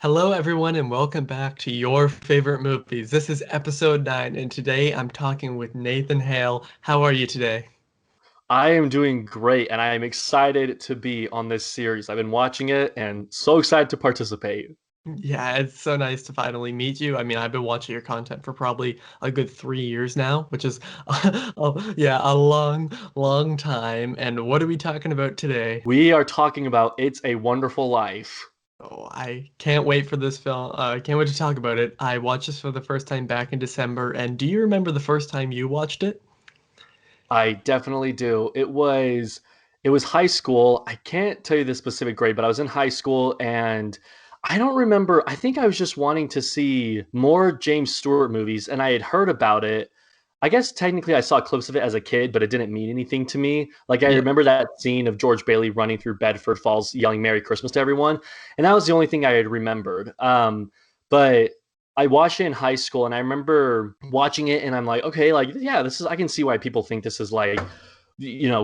Hello, everyone, and welcome back to your favorite movies. This is episode 9, and today I'm talking with Nathan Hale. How are you today? I am doing great, and I am excited to be on this series. I've been watching it and so excited to participate. Yeah, it's so nice to finally meet you. I mean, I've been watching your content for probably a good 3 years now, which is, yeah, a long, long time. And what are we talking about today? We are talking about It's a Wonderful Life. Oh, I can't wait for this film. I can't wait to talk about it. I watched this for the first time back in December, and do you remember the first time you watched it? I definitely do. It was high school. I can't tell you the specific grade, but I was in high school and I don't remember. I think I was just wanting to see more James Stewart movies and I had heard about it. I guess technically I saw clips of it as a kid, but it didn't mean anything to me. Like I Yeah. remember that scene of George Bailey running through Bedford Falls yelling Merry Christmas to everyone, and that was the only thing I had remembered. But I watched it in high school and I remember watching it and I'm like, okay, like yeah, this is I can see why people think this is like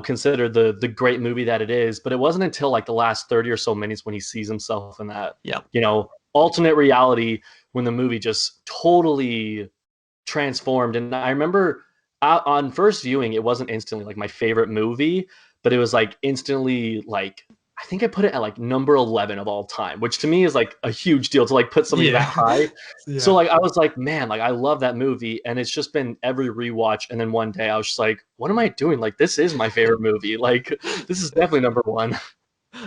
considered the great movie that it is, but it wasn't until like the last 30 or so minutes when he sees himself in that, Yeah. alternate reality when the movie just totally transformed. And I remember on first viewing, it wasn't instantly like my favorite movie, but it was like instantly like I think I put it at like number 11 of all time, which to me is like a huge deal to like put something that Yeah. high. So Yeah. like I was like, man, like I love that movie, and it's just been every rewatch. And then one day I was just like, what am I doing? Like this is my favorite movie. Like this is definitely number one.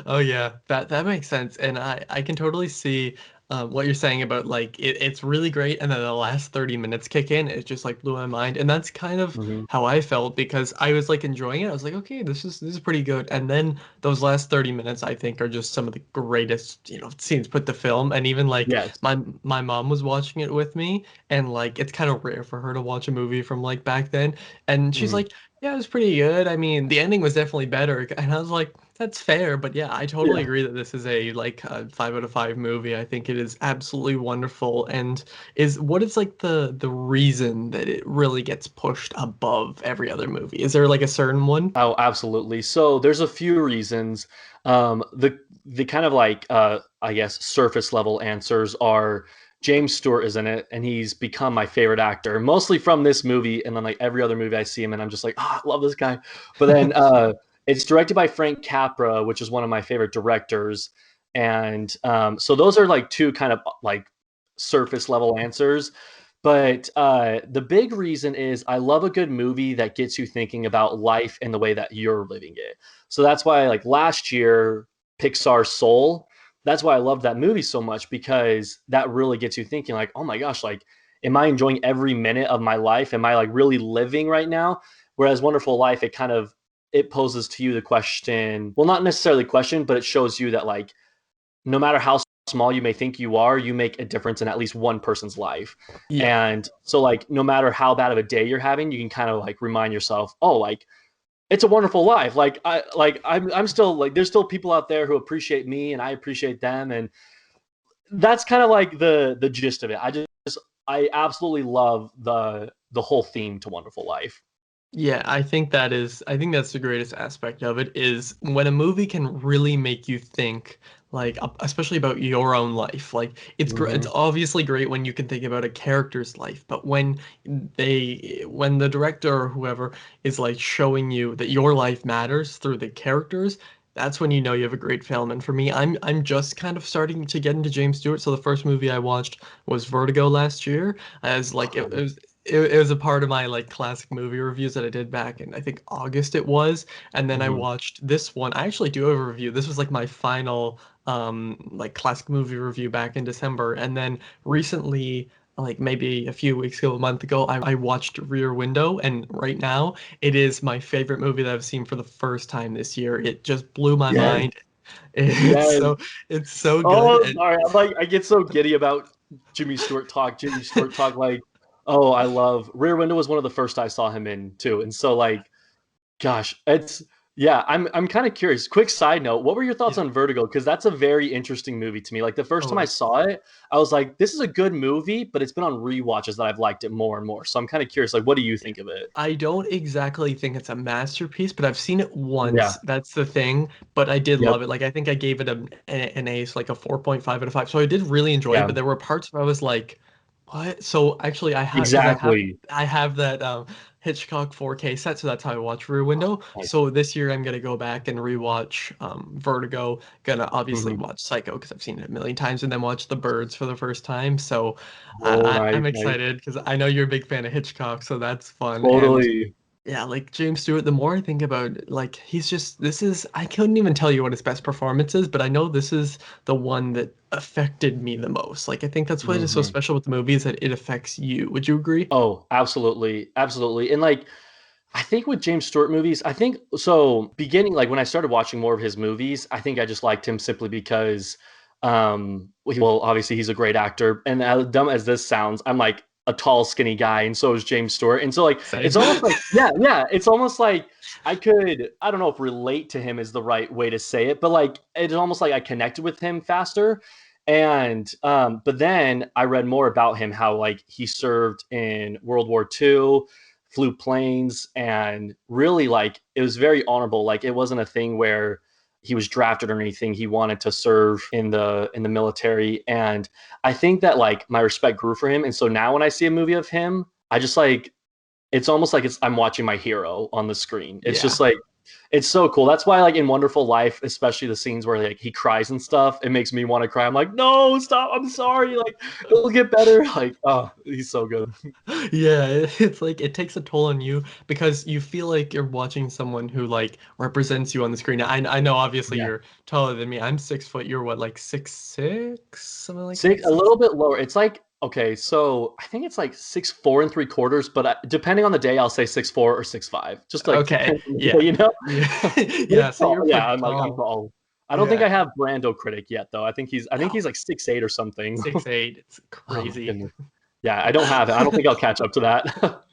Oh yeah, that makes sense, and I can totally see what you're saying about like it's really great, and then the last 30 minutes kick in, it just like blew my mind, and that's kind of Mhm. how I felt because I was like enjoying it. I was like, okay, this is pretty good, and then those last 30 minutes I think are just some of the greatest scenes put to film, and even like Yes. my mom was watching it with me, and like it's kind of rare for her to watch a movie from like back then, and she's Mhm. like, yeah, it was pretty good. I mean, the ending was definitely better, and I was like. That's fair, but yeah, I totally Yeah. agree that this is a like a 5 out of 5 movie. I think it is absolutely wonderful, and is what is like the reason that it really gets pushed above every other movie? Is there like a certain one? Oh, absolutely. So there's a few reasons. The kind of like I guess surface level answers are James Stewart is in it, and he's become my favorite actor, mostly from this movie, and then like every other movie I see him, and I'm just like, oh, I love this guy. But then it's directed by Frank Capra, which is one of my favorite directors, and so those are like two kind of like surface level answers. But the big reason is I love a good movie that gets you thinking about life and the way that you're living it. So that's why, like last year, Pixar's Soul. That's why I loved that movie so much because that really gets you thinking, like, oh my gosh, like, am I enjoying every minute of my life? Am I like really living right now? Whereas Wonderful Life, it poses to you the question. Well, not necessarily question, but it shows you that like no matter how small you may think you are, you make a difference in at least one person's life. Yeah. And so like no matter how bad of a day you're having, you can kind of like remind yourself, oh, like it's a wonderful life. I'm still like there's still people out there who appreciate me and I appreciate them. And that's kind of like the gist of it. I absolutely love the whole theme to Wonderful Life. Yeah, I think that's the greatest aspect of it is when a movie can really make you think like especially about your own life. Like it's Mm-hmm. obviously great when you can think about a character's life, but when the director or whoever is like showing you that your life matters through the characters, that's when you know you have a great film. And for me, I'm just kind of starting to get into James Stewart. So the first movie I watched was Vertigo last year as like it was a part of my like classic movie reviews that I did back in I think August it was, and then I Mm-hmm. watched this one. I actually do have a review. This was like my final like classic movie review back in December, and then recently like maybe a few weeks ago, a month ago, I watched Rear Window, and right now it is my favorite movie that I've seen for the first time this year. It just blew my Yes. mind. It's Yes. so it's so good, Oh, and sorry. I'm like, I get so giddy about Jimmy Stewart talk. Jimmy Stewart talk, like, oh, I love Rear Window was one of the first I saw him in too, and so like, gosh, it's Yeah, I'm kind of curious. Quick side note, what were your thoughts Yeah. on Vertigo? Because that's a very interesting movie to me. Like the first Oh, time I saw it, I was like, this is a good movie, but it's been on rewatches that I've liked it more and more. So I'm kind of curious, like, what do you think of it? I don't exactly think it's a masterpiece, but I've seen it Yeah. once. That's the thing. But I did Yep. love it. Like I think I gave it an ace, like a 4.5 out of 5. So I did really enjoy it, Yeah. but there were parts where I was like, what? So actually I have because Exactly. I have that Hitchcock 4K set, so that's how I watch Rear Window. Nice. So this year I'm gonna go back and rewatch Vertigo. Gonna obviously Mhm. watch Psycho because I've seen it a million times, and then watch The Birds for the first time. So Oh, nice, I'm nice. excited because I know you're a big fan of Hitchcock, so that's fun. And Totally. yeah, like James Stewart, the more I think about it, like he's just this is I couldn't even tell you what his best performance is, but I know this is the one that affected me the most. Like I think that's what is so Mhm. special with the movie is that it affects you. Would you agree? Oh, absolutely. Absolutely. And like, I think with James Stewart movies, I think so beginning like when I started watching more of his movies, I think I just liked him simply because well obviously he's a great actor and as dumb as this sounds, I'm like a tall skinny guy and so is James Stewart. And so like Same. it's almost like yeah, it's almost like I don't know if relate to him is the right way to say it, but like it's almost like I connected with him faster. And but then I read more about him, how like he served in World War II, flew planes, and really like it was very honorable. Like it wasn't a thing where he was drafted or anything. He wanted to serve in the military, and I think that like my respect grew for him. And so now when I see a movie of him, I just like it's almost like I'm watching my hero on the screen. It's just Yeah. like it's so cool. That's why like in Wonderful Life, especially the scenes where like he cries and stuff, it makes me want to cry. I'm like, no, stop. I'm sorry. Like it'll get better. Like, oh, he's so good. Yeah, it's like it takes a toll on you because you feel like you're watching someone who like represents you on the screen. I know obviously Yeah. you're taller than me. I'm 6 foot. You're what, like 6'6", something like that? Six, a Six. little bit lower. It's like okay, so I think it's like 6'4 3/4, but depending on the day, I'll say 6'4 or 6'5. Just like Okay. depends on the day, Yeah. you know. Yeah. But Yeah. it's So tall. you're Yeah, pretty I'm tall. tall. I don't think Yeah. I have Brando critic yet though. I think he's like 6'8 or something. 6'8". It's Oh my crazy. goodness. Yeah, I don't have it. I don't think I'll catch up to that.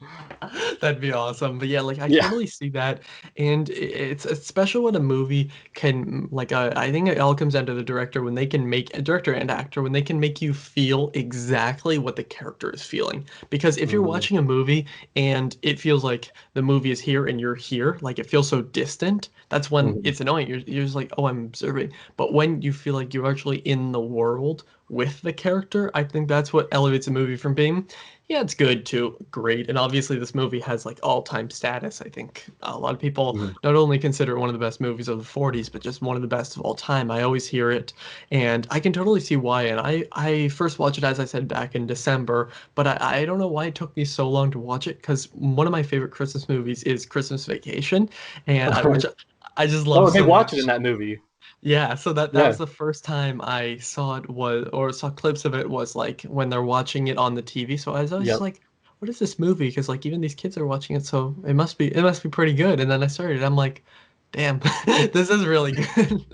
That'd be awesome. But yeah, like I Yeah. totally see that. And it's special when a movie can like I think it all comes down to the director when they can make a director and actor when they can make you feel exactly what the character is feeling. Because if you're Mhm, watching a movie and it feels like the movie is here and you're here, like it feels so distant, that's when mhm, it's annoying. You're just like, oh, I'm observing. But when you feel like you're actually in the world with the character, I think that's what elevates a movie from being yeah, it's good too. Great. And obviously this movie has like all-time status. I think a lot of people mhm, not only consider it one of the best movies of the 40s, but just one of the best of all time. I always hear it and I can totally see why. And I first watched it, as I said, back in December, but I don't know why it took me so long to watch it because one of my favorite Christmas movies is Christmas Vacation, and which I just love oh, they so watch it in much. that movie. Yeah, so that Yeah. was the first time I saw it was or saw clips of it was like when they're watching it on the TV. So I was always Yep. like, what is this movie? Because like even these kids are watching it, so it must be pretty good. And then I started, I'm like, damn, this is really good.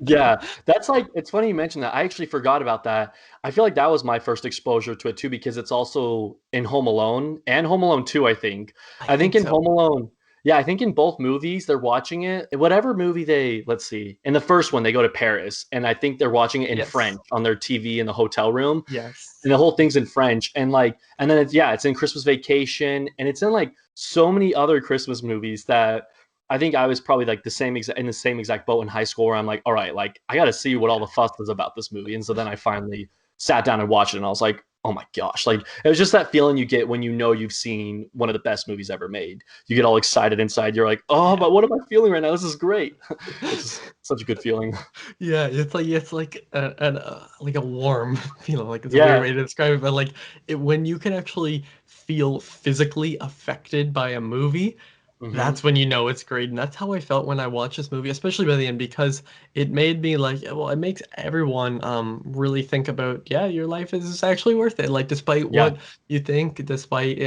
Yeah, that's like it's funny you mentioned that. I actually forgot about that. I feel like that was my first exposure to it too because it's also in Home Alone and Home Alone 2, I think. I I think think in so. Home Alone, yeah, I think in both movies they're watching it. Whatever movie they, let's see. In the first one they go to Paris and I think they're watching it in Yes. French on their TV in the hotel room. Yes. And the whole thing's in French and like and then it's yeah, it's in Christmas Vacation and it's in like so many other Christmas movies that I think I was probably like in the same exact boat in high school where I'm like, all right, like I got to see what all the fuss is about this movie. And so then I finally sat down and watched it, and I was like, oh my gosh, like it was just that feeling you get when you know you've seen one of the best movies ever made. You get all excited inside. You're like, oh, Yeah. but what am I feeling right now? This is great. It's just such a good feeling. Yeah, it's like like a warm feeling. Like it's a weird Yeah. way to describe it, but like when you can actually feel physically affected by a movie, Hmm. that's when you know it's great. And that's how I felt when I watched this movie, especially by the end, because it made me like, well, it makes everyone really think about, yeah, your life is actually worth it. Like despite Yeah. what you think, despite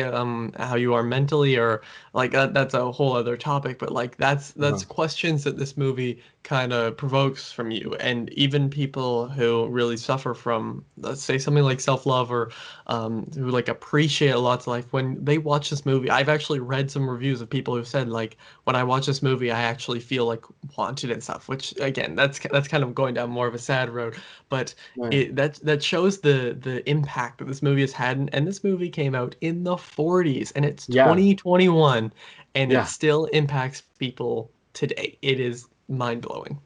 how you are mentally or like that's a whole other topic, but like that's Uh-huh. questions that this movie kind of provokes from you. And even people who really suffer from, let's say something like self-love or who like appreciate a lot of life when they watch this movie. I've actually read some reviews of people who said, like when I watch this movie, I actually feel like wanted and stuff. Which again, that's kind of going down more of a sad road, but Right. that shows the impact that this movie has had. And this movie came out in the 40s, and it's Yeah. 2021, and it Yeah. still impacts people today. It is mind blowing.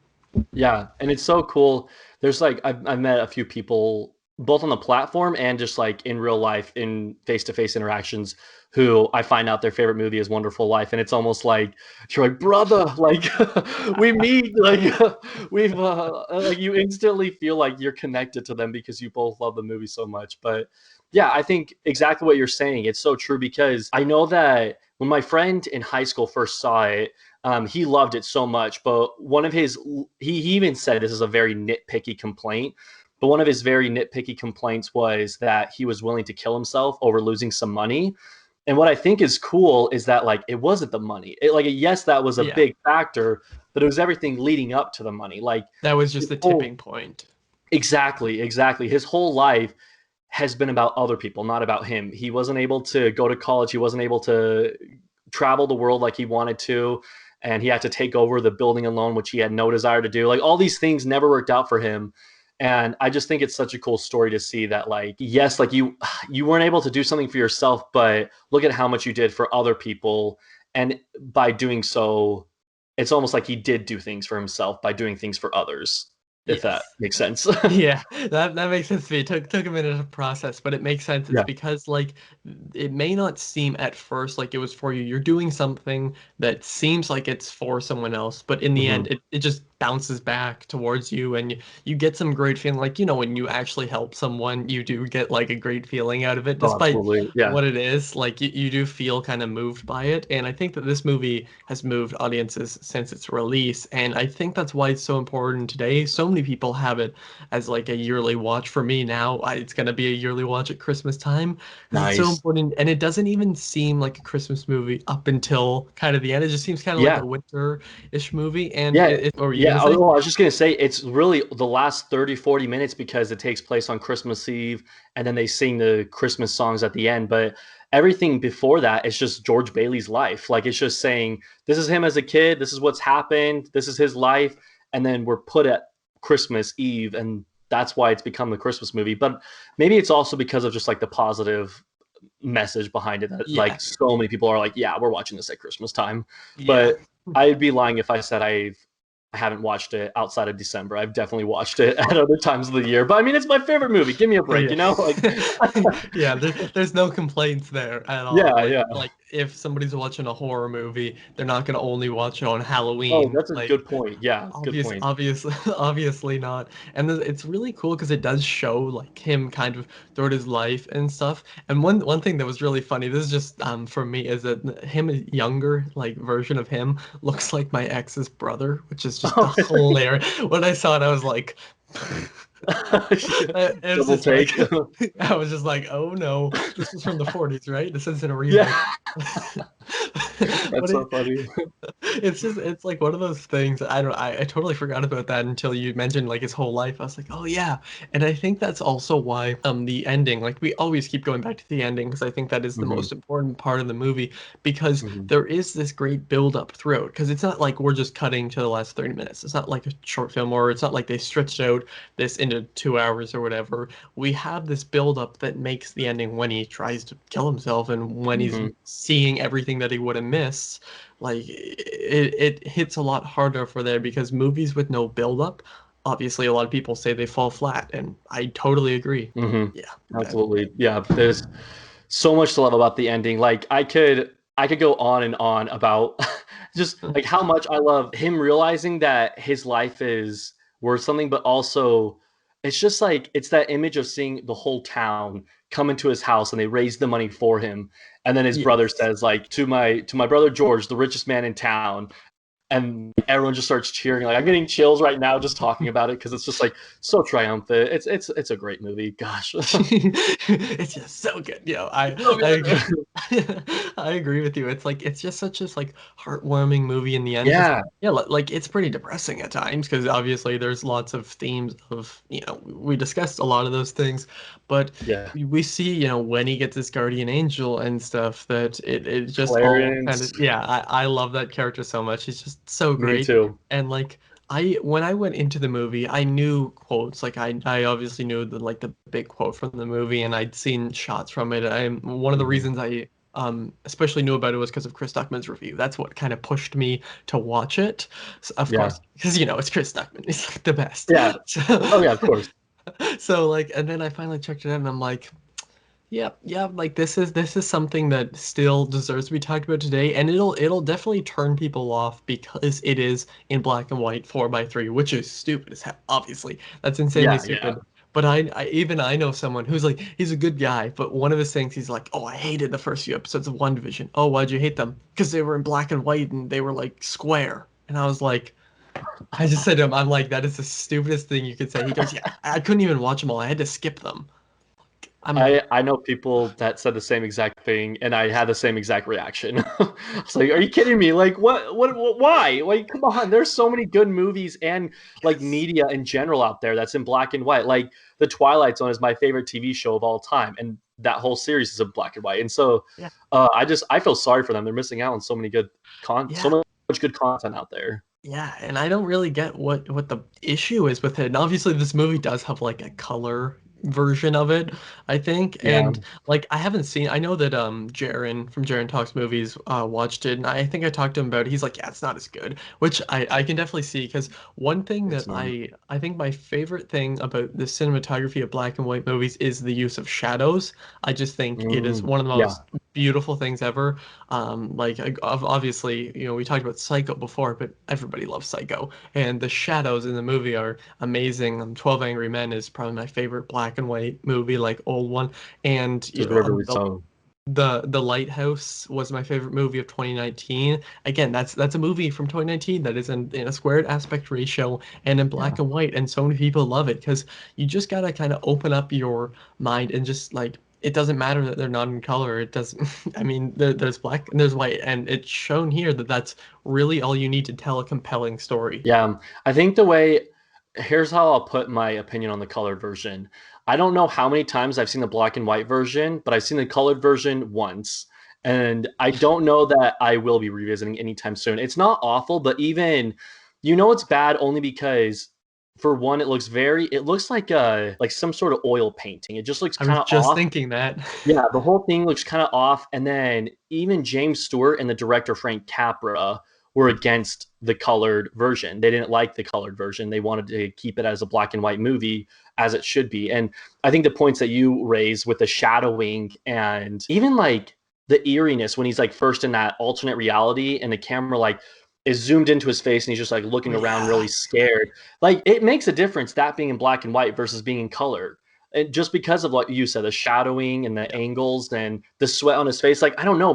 Yeah, and it's so cool. There's like I've met a few people both on the platform and just like in real life in face-to-face interactions who I find out their favorite movie is Wonderful Life, and it's almost like you're like brother, like we meet, like we've like you instantly feel like you're connected to them because you both love the movie so much. But yeah, I think exactly what you're saying. It's so true because I know that when my friend in high school first saw it, he loved it so much, but one of his he even said this is a very nitpicky complaint. But one of his very nitpicky complaints was that he was willing to kill himself over losing some money. And what I think is cool is that like it wasn't the money. It, like yes, that was a Yeah, big factor, but it was everything leading up to the money. Like that was his just the whole tipping point. exactly, exactly. His whole life has been about other people, not about him. He wasn't able to go to college. He wasn't able to travel the world like he wanted to, and he had to take over the building alone, which he had no desire to do. Like all these things never worked out for him. And I just think it's such a cool story to see that like yes, like you weren't able to do something for yourself, but look at how much you did for other people. And by doing so, it's almost like he did do things for himself by doing things for others, if that Yes. makes sense. Yeah, that makes sense to me. It took a minute to process, but it makes sense. It's Yeah. because like it may not seem at first like it was for you. You're doing something that seems like it's for someone else, but in the end, Hmm. it just bounces back towards you, and you get some great feeling. Like, when you actually help someone, you do get like a great feeling out of it, Oh, despite absolutely. Yeah. what it is. Like you do feel kind of moved by it, and I think that this movie has moved audiences since its release, and I think that's why it's so important today. So many people have it as like a yearly watch. For me now, it's gonna be a yearly watch at Christmas time because it's so Nice. important, and it doesn't even seem like a Christmas movie up until kind of the end. It just seems kind of like Yeah. a winter-ish movie. And Yeah. what were you Yeah. gonna say? Oh, I was just going to say it's really the last 30, 40 minutes because it takes place on Christmas Eve and then they sing the Christmas songs at the end. But everything before that is just George Bailey's life. Like it's just saying, this is him as a kid. This is what's happened. This is his life. And then we're put at Christmas Eve. And that's why it's become the Christmas movie. But maybe it's also because of just like the positive message behind it that Yeah, like so many people are like, yeah, we're watching this at Christmas time. yeah. But I'd be lying if I said I haven't watched it outside of December. I've definitely watched it at other times of the year. But I mean, it's my favorite movie. Give me a break, Yeah. you know? Like, Yeah, there's no complaints there at all. yeah, Like yeah. like if somebody's watching a horror movie, they're not gonna only watch it on Oh, Halloween. that's a Like good point. Yeah, good point. obviously not. And it's really cool because it does show like him kind of throughout his life and stuff. And one thing that was really funny, this is just for me, is that him, a younger like version of him, looks like my ex's brother, which is just Oh, hilarious. When I saw it, I was like, it was double just like take. I was just like, oh no, this was from the 40s, right? This isn't a Yeah, remake. that's But so funny. it's like one of those things. I don't I totally forgot about that until you mentioned like his whole life. I was like, oh yeah. And I think that's also why the ending, like we always keep going back to the ending because I think that is the Hmm. most important part of the movie, because Hmm. there is this great build up throughout, because it's not like we're just cutting to the last 30 minutes. It's not like a short film, or it's not like they stretched out this into 2 hours or whatever. We have this build up that makes the ending when he tries to kill himself and when he's Hmm. seeing everything that he would have missed. Like it hits a lot harder for there, because movies with no build up, obviously a lot of people say they fall flat, and I totally agree. Hmm. Yeah. Absolutely. Yeah, there's so much to love about the ending. Like I could go on and on about just like how much I love him realizing that his life is worth something, but also it's just like it's that image of seeing the whole town come into his house and they raise the money for him. And then his brother Yes. says, like, to my brother George, the richest man in town. and everyone just starts cheering. Like I'm getting chills right now just talking about it because it's just like so triumphant. It's a great movie. Gosh, It's just so good. so I agree. good. I agree with you. It's like it's just such a like heartwarming movie in the end because Yeah, yeah, like it's pretty depressing at times because obviously there's lots of themes of we discussed a lot of those things, but yeah. we see when he gets his guardian angel and stuff that it just all kind of Clarence, yeah I love that character so much. He's just so me great too. and like. When I went into the movie, I knew quotes. Like I obviously knew the big quote from the movie, and I'd seen shots from it. One of the Mhm. reasons I especially knew about it was because of Chris Duckman's review. That's what kind of pushed me to watch it. So, of Yeah, course, because it's Chris Duckman. He's like the best. yeah. Oh yeah, of So, course. so like, and then I finally checked it out, and I'm like, yeah, like this is something that still deserves to be talked about today, and it'll definitely turn people off because it is in black and white 4:3, which is stupid as hell. Obviously, that's insanely Yeah, yeah. stupid. But I know someone who's like he's a good guy, but one of his things he's like, oh, I hated the first few episodes of WandaVision. Oh, why'd you hate them? Because they were in black and white and they were like square. And I was like, I just said to him, I'm like, that is the stupidest thing you could say. He goes, yeah, I couldn't even watch them all. I had to skip them. I'm like, I know people that said the same exact thing, and I had the same exact reaction. I was like, "Are you kidding me? Like, why? Like, come on! There's so many good movies and like yes. media in general out there that's in black and white. Like, The Twilight Zone is my favorite TV show of all time, and that whole series is in black and white. And so, Yeah. I feel sorry for them. They're missing out on so many so Yeah. much good content out there. Yeah, and I don't really get what the issue is with it. And obviously this movie does have like a color version of it, I think. Yeah, And like I know that Jaren from Jaren Talks Movies watched it and I think I talked to him about it. He's like, yeah, it's not as good, which I can definitely see because one thing that it's not. I think my favorite thing about the cinematography of black and white movies is the use of shadows. I just think it is one of the Yeah, most beautiful things ever. Obviously, we talked about Psycho before, but everybody loves Psycho, and the shadows in the movie are amazing. 12 Angry Men is probably my favorite black and white movie, like old one, and it's very so. the Lighthouse was my favorite movie of 2019. Again, that's a movie from 2019 that is in a squared aspect ratio and in Yeah. black and white, and so many people love it because you just gotta kind of open up your mind and just like it doesn't matter that they're not in color. It doesn't. I mean, there's black and there's white, and it's shown here that that's really all you need to tell a compelling story. Yeah, I think the way here's how I'll put my opinion on the colored version. I don't know how many times I've seen the black and white version, but I've seen the colored version once. And I don't know that I will be revisiting anytime soon. It's not awful, but even it's bad only because for one, it looks like some sort of oil painting. It just looks I was kind of just off. thinking that. Yeah, the whole thing looks kind of off. And then even James Stewart and the director Frank Capra were against the colored version. They didn't like the colored version. They wanted to keep it as a black and white movie as it should be. And I think the points that you raise with the shadowing and even like the eeriness when he's like first in that alternate reality and the camera like is zoomed into his face and he's just like Oh looking around yeah, really scared. Like it makes a difference that being in black and white versus being in color and just because of what you said, the shadowing and the yeah, angles and the sweat on his face, like I don't know,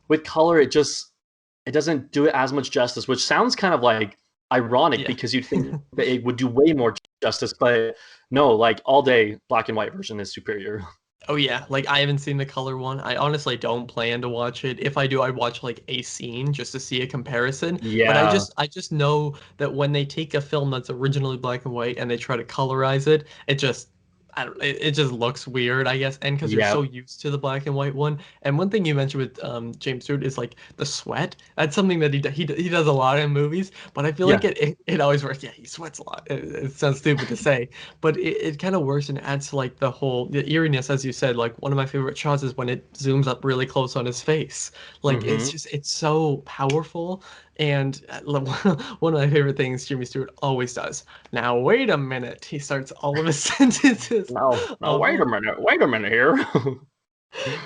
with color, it doesn't do it as much justice, which sounds kind of like ironic yeah. because you'd think that it would do way more justice, but no, like all day black and white version is superior. Oh yeah, like I haven't seen the color one. I honestly don't plan to watch it. If I do, I watch like a scene just to see a comparison. But I Yeah. just I just know that when they take a film that's originally black and white and they try to colorize it, it just I don't it just looks weird, I guess. And because you're Yeah. so used to the black and white one. And one thing you mentioned with James Stewart is like the sweat. That's something that he does a lot in movies, but I feel like Yeah. it always works. Yeah, he sweats a lot. It sounds stupid to say, but it kind of works and adds to like the eeriness, as you said. Like one of my favorite shots is when it zooms up really close on his face. Like Hmm. it's so powerful. And one of my favorite things Jimmy Stewart always does. Now wait a minute, he starts all of his sentences. No, no, Um, wait a minute here.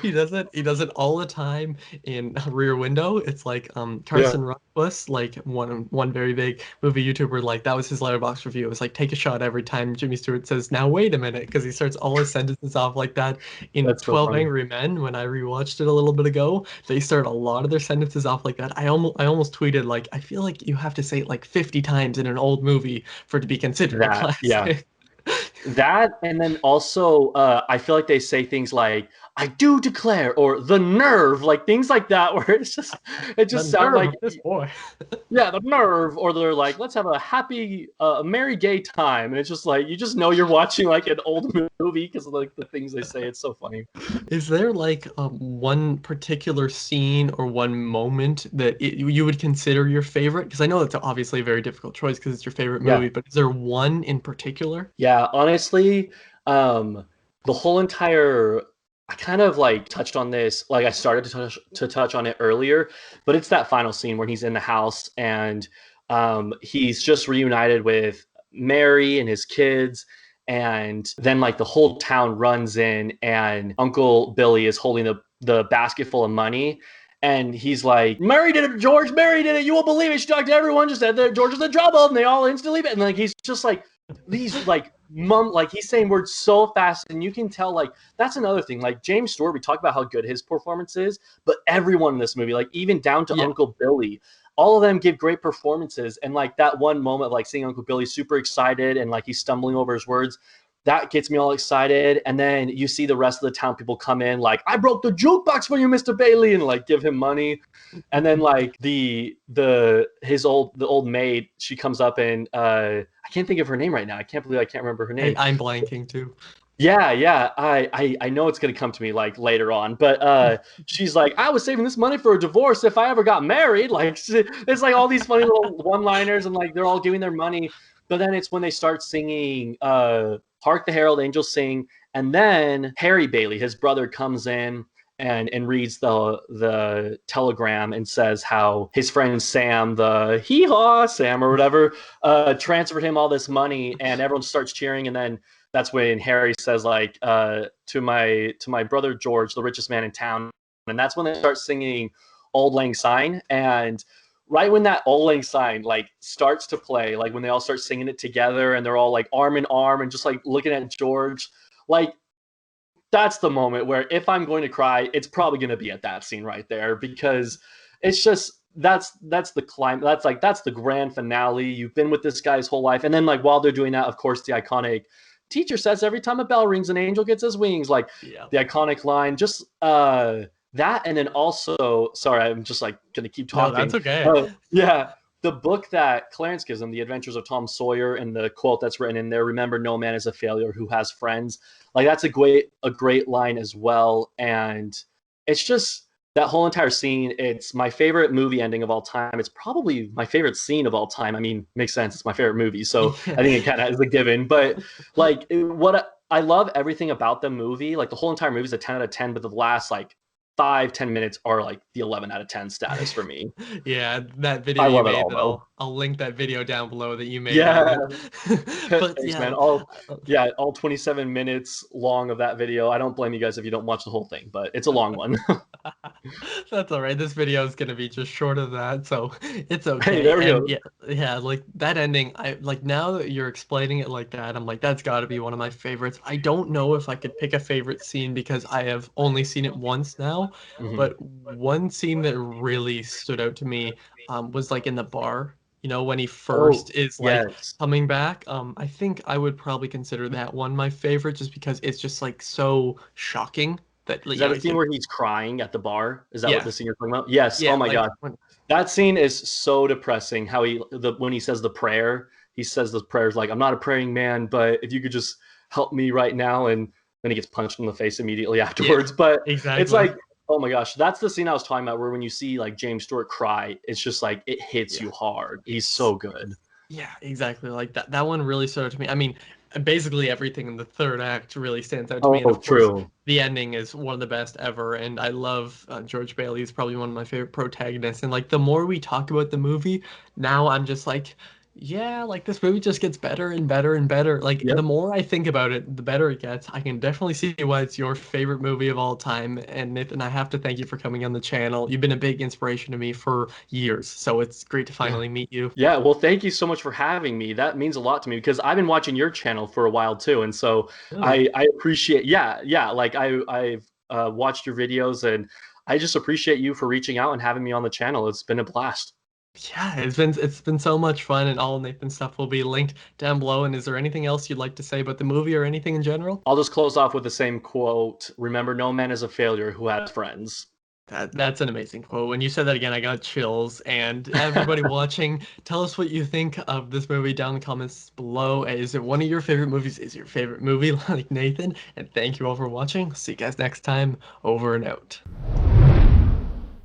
He does it. He does it all the time in Rear Window. It's like Yeah, Carson Ruckus, like one very big movie YouTuber, like that was his letterbox review. It was like take a shot every time Jimmy Stewart says, "Now wait a minute," because he starts all his sentences off like that. In that's so 12 funny. Angry Men, when I rewatched it a little bit ago, they start a lot of their sentences off like that. I almost tweeted like I feel like you have to say it like 50 times in an old movie for it to be considered a That, yeah. classic. That, and then also, I feel like they say things like "I do declare" or "the nerve," like things like that, where it The just sounds nerve like, of this boy. yeah, the nerve, or they're like, "Let's have a happy, merry gay time," and it's just like you just know you're watching like an old movie because of like the things they say. It's so funny. Is there like one particular scene or one moment that you would consider your favorite? Because I know that's obviously a very difficult choice because it's your favorite Yeah, movie, but is there one in particular? yeah. Honestly, um, the whole entire I kind of like touched on this, like I started to touch on it earlier, but it's that final scene where he's in the house and he's just reunited with Mary and his kids, and then like the whole town runs in, and Uncle Billy is holding the basket full of money. And he's like, "Mary did it, George. Mary did it. You won't believe it. She talked to everyone. Just said that George is in trouble." And they all instantly, and like he's just like, these like like he's saying words so fast, and you can tell like that's another thing. Like James Stewart, we talk about how good his performance is, but everyone in this movie, like even down to Yeah. Uncle Billy, all of them give great performances. And like that one moment of like seeing Uncle Billy super excited and like he's stumbling over his words, that gets me all excited. And then you see the rest of the town people come in like, "I broke the jukebox for you, Mr. Bailey," and like give him money. And then like the old maid, she comes up and I can't think of her name right now. I can't believe I can't remember her name. I'm blanking too. Yeah, yeah. I know it's gonna come to me like later on, but she's like, "I was saving this money for a divorce if I ever got married." Like it's like all these funny little one-liners, and like they're all giving their money. But then it's when they start singing "Hark the Herald Angels Sing," and then Harry Bailey, his brother, comes in and reads the telegram and says how his friend Sam, the hee haw Sam or whatever, transferred him all this money, and everyone starts cheering. And then that's when Harry says like to my brother George, the richest man in town, and that's when they start singing "Auld Lang Syne." And right when that "Auld Lang Syne" like starts to play, like when they all start singing it together and they're all like arm in arm and just like looking at George, like that's the moment where if I'm going to cry, it's probably going to be at that scene right there, because it's just that's the climb. That's the grand finale. You've been with this guy his whole life, and then like while they're doing that, of course, the iconic teacher says, "Every time a bell rings, an angel gets his wings." Like Yeah. the iconic line, just that, and then also, sorry, I'm just like gonna keep No, that's talking. okay. Yeah, the book that Clarence gives him, The Adventures of Tom Sawyer, and the quote that's written in there, "Remember, no man is a failure who has friends." Like that's a great line as well. And it's just that whole entire scene. It's my favorite movie ending of all time. It's probably my favorite scene of all time. I mean, makes sense. It's my favorite movie, so Yeah. I think it kind of is a given. But like, what I love everything about the movie. Like the whole entire movie is a 10 out of 10, but the last like 5-10 minutes are like the 11 out of 10 status for me. Yeah, that video I you love it made all that though. I'll link that video down below that you made that Yeah. with. But Thanks, yeah, man. All 27 minutes long of that video. I don't blame you guys if you don't watch the whole thing, but it's a long one. that's all right. This video is gonna be just short of that, so it's Hey, okay. there we And go. yeah, yeah, like that ending, I like now that you're explaining it like that, I'm like, that's gotta be one of my favorites. I don't know if I could pick a favorite scene because I have only seen it once now, Hmm. but one scene that really stood out to me was like in the bar, when he Oh, first is like yes. coming back. I think I would probably consider that one my favorite just because it's just like so shocking that Is that the he's scene just where he's crying at the bar? Is that what yeah. the scene you're talking about? Yes. Oh Yeah, my like gosh. That scene is so depressing. How when he says the prayer, he says the prayers like, "I'm not a praying man, but if you could just help me right now," and then he gets punched in the face immediately yeah, afterwards. But it's exactly. like, oh my gosh, that's the scene I was talking about, where when you see like James Stewart cry, it's just like it hits Yeah. you hard. He's It's so good. yeah, exactly. Like that one really stood out to me. I mean, basically everything in the third act really stands out to me, and Oh, of course, true. the ending is one of the best ever. And I love George Bailey is probably one of my favorite protagonists. And like the more we talk about the movie, now I'm just like, Yeah, like this movie just gets better and better and better. Like the Yep. more I think about it, the better it gets. I can definitely see why it's your favorite movie of all time. And Nathan, I have to thank you for coming on the channel. You've been a big inspiration to me for years, so it's great to Yeah. finally meet you. Yeah, well, thank you so much for having me. That means a lot to me because I've been watching your channel for a while too, and so Really? I appreciate. Yeah, yeah. Like I've watched your videos, and I just appreciate you for reaching out and having me on the channel. It's been a blast. Yeah, it's been so much fun, and all Nathan's stuff will be linked down below. And is there anything else you'd like to say about the movie or anything in general? I'll just close off with the same quote. Remember, no man is a failure who has friends. That's an amazing quote. When you said that again, I got chills. And everybody watching, tell us what you think of this movie down in the comments below. Is it one of your favorite movies? Is your favorite movie like Nathan? And thank you all for watching. See you guys next time. Over and out.